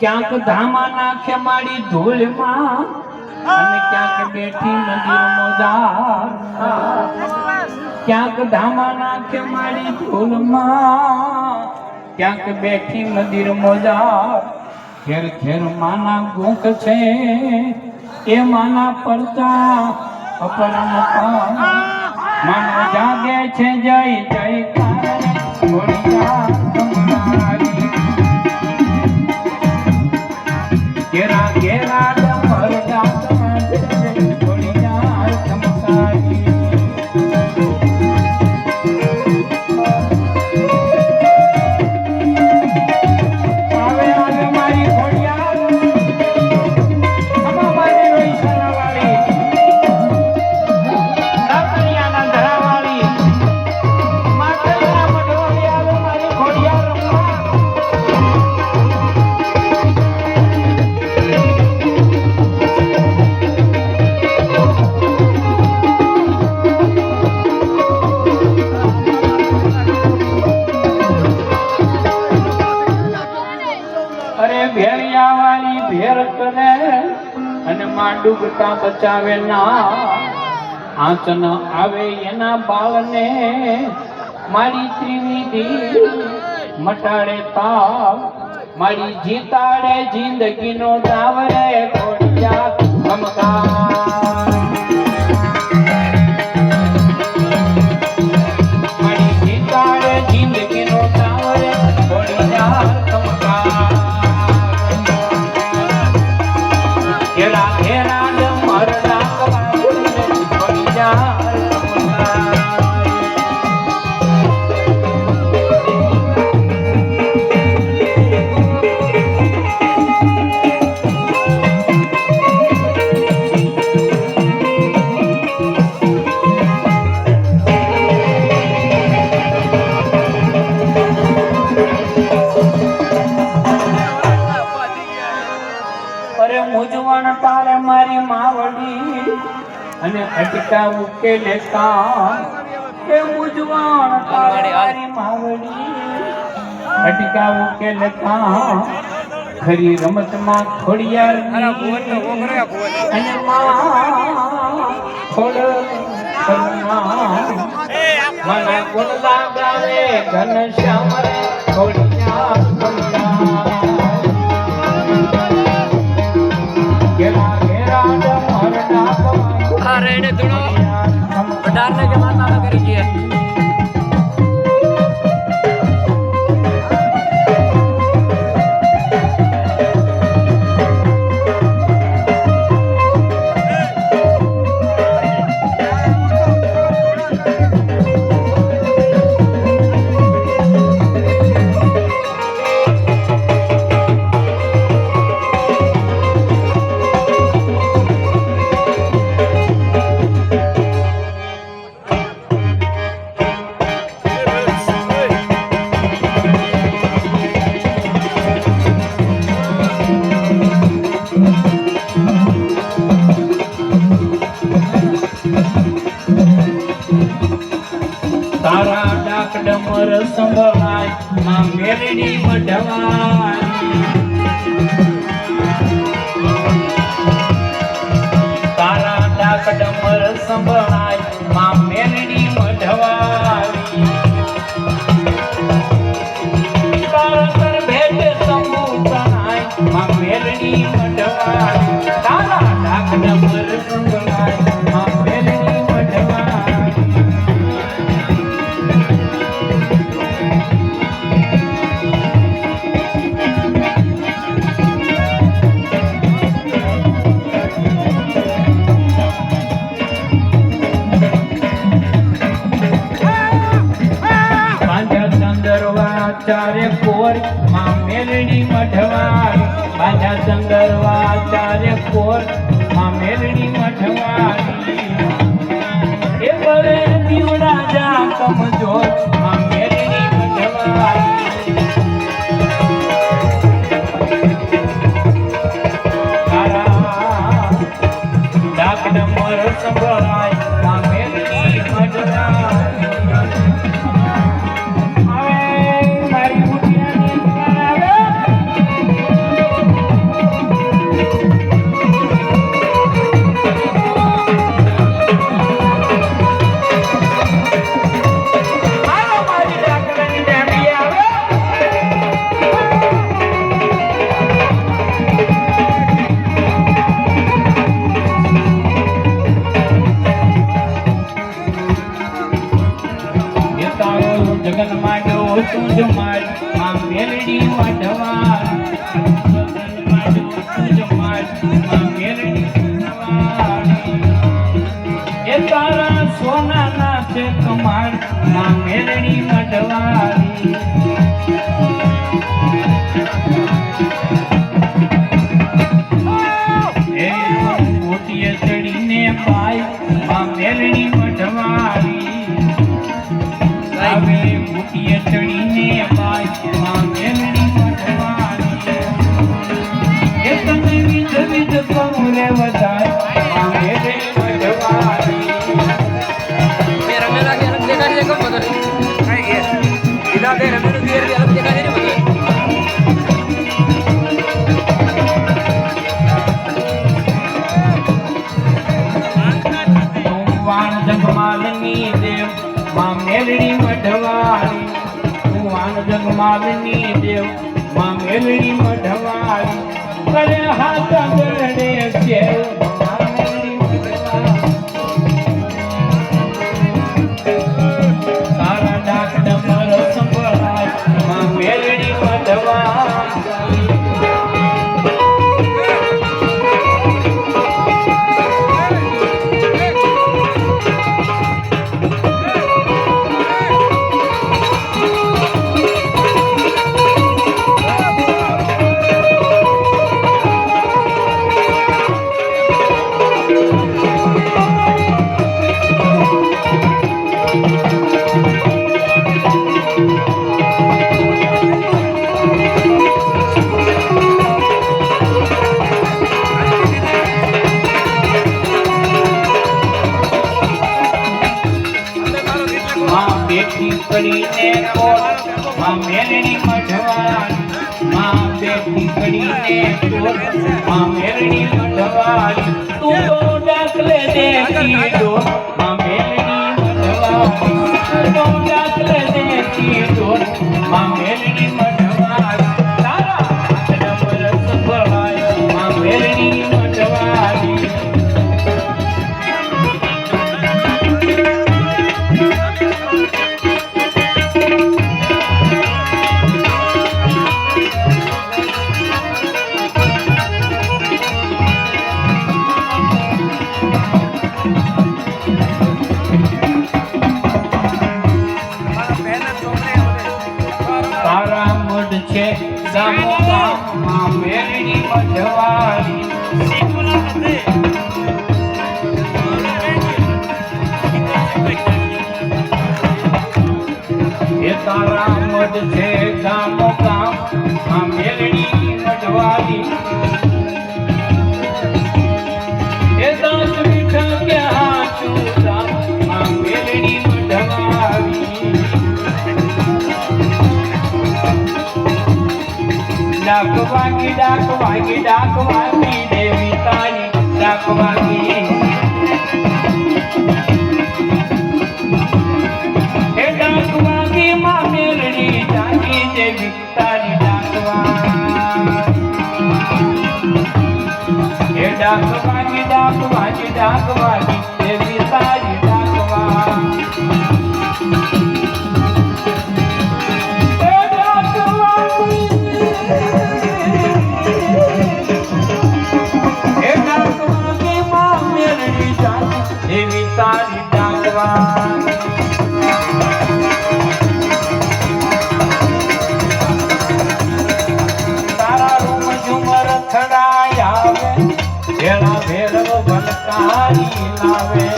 ક્યાંક ધામા નાખે મારી ધૂળમાં અને ક્યાંક બેઠી મંદિર મોજાર ક્યાંક ધામા નાખે મારી ધૂળમાં ક્યાંક બેઠી મંદિર મોજાર ઘેર ઘેર માના ગોંક છે એ માના પરચા અપરમતા માનો જાગે છે જય જય ઘેરા ઘેરા ડમર ભેર કરે અને માં ડૂબતા બચાવે ના આંચ ન આવે એના બાળને મારી ત્રિવિધી મટાડે તાવ મારી જીતાડે જિંદગીનો દાવ રે ખોડિયા ધમકાર મારી જીતાડે જિંદગીનો દાવ રે ખોડિયા ધમકાર ઘેરા ઘેરા ડમર મૂંઝવણ તારે મારી માવડી અને અટકા ઉકેલે કામ એ મૂંઝવણ તારે મારી માવડી અટકા ઉકેલે કામ ખરી રમતમાં ખોડિયાર અને ખોડ મને ગુણ લાગાવે ઘન શ્યામ રે ખોડિયાર रहने दोनों डालने के बाद नाना करेंगे તારા ડાક ડમર સંભળાય માં મેરડી મઢવાની તારા ડાક ડમર સંભળાય માં મેરડી મઢવાની તારા ભેટ સંભૂતનાય માં મેરડી મઢવાની તારા ડાક ડમર સંભળાય માં મેરડી મઢવાની તું જ મારી માં મેલડી વઢવાળી તું જ મારી માં મેલડી વઢવાળી એ તારા સોનાના છે કમાડ માં મેલડી વઢવાળી એ મોટીએ ચડીને પાય માં મેલડી વઢવાળી આવે મોટીએ ચડીને પાય માં મેલડી વઢવાળી એ તમે વિજ વિજ કરું રે વધાય માં મેલડી વઢવાળી ये रमेला के अलग देखा है कब बदल नहीं है इधर दे रमेला दियर के अलग देखा है नहीं बदल વાણ જગમાલની દેવ માં મેલડી વઢવાળી તું વાણ જગમાલની દેવ માં મેલડી વઢવાળી કરે હાથ ગરડે છે માં મેલડી વઢવાળી તારા ડાક ડમર સંભળાય માં મેલડી વઢવાળી બેઠી કરીને કોટ માં મેલડી વઢવાળી માં બેઠી કરીને કોટ માં મેલડી વઢવાળી તું તો ડાકલે દેખી ડોર માં મેલડી વઢવાળી તું તો ડાકલે દેખી ડોર માં મેલડી વઢવાળી તારા ડમર સંભળાય માં મેલડી વઢવાળી તારા મઢ છે ગામો ગામમાં મેલડી વઢવાળી એ તારા મઢ છે ગામો ગામમાં મેલડી વઢવાળી એ દાસ વિઠ્ઠલ ક્યાં ચૂતા માં મેલડી વઢવાળી ડાક વાગી દેવી તારી ડાક વાગી એ ડાક વાગી માં મેલડી જાગી દેવી તારી ડાક વાગી એ ડાક વાગી દેવી તારી ડાક વાગી દેવી તારી ડાકવા તારા રૂમ ઝુમર ખડાય આવે ભેળા ભેરવ ભલકારી લાવે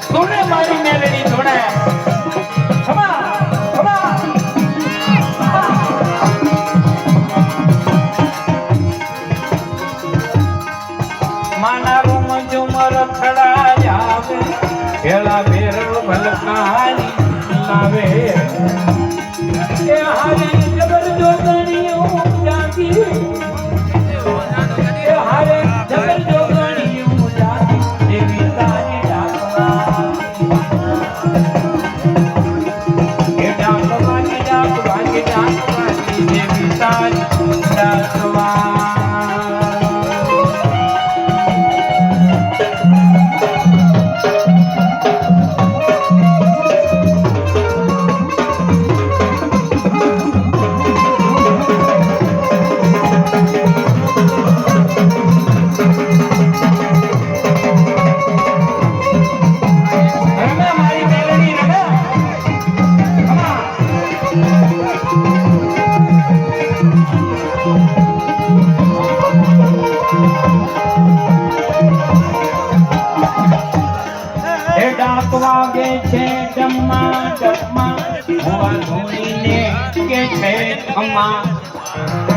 ધૂણે મારી મેલડી ધૂણે માના રૂમ ઝુમર ખડાય આવે ભેળા ભેરવ ભલકારી લાવે એ હારે જબર જોગણીઓ જાગી એ હારે જબર જોગણીઓ જાગી દેવી તારી ડાકવા એ ડાકવાની દેવી તારી ડાકવા ઢોલક વાગે છે ડમ્મા ડમ્મા હોવા ધોઈને કે છે ખમ્મા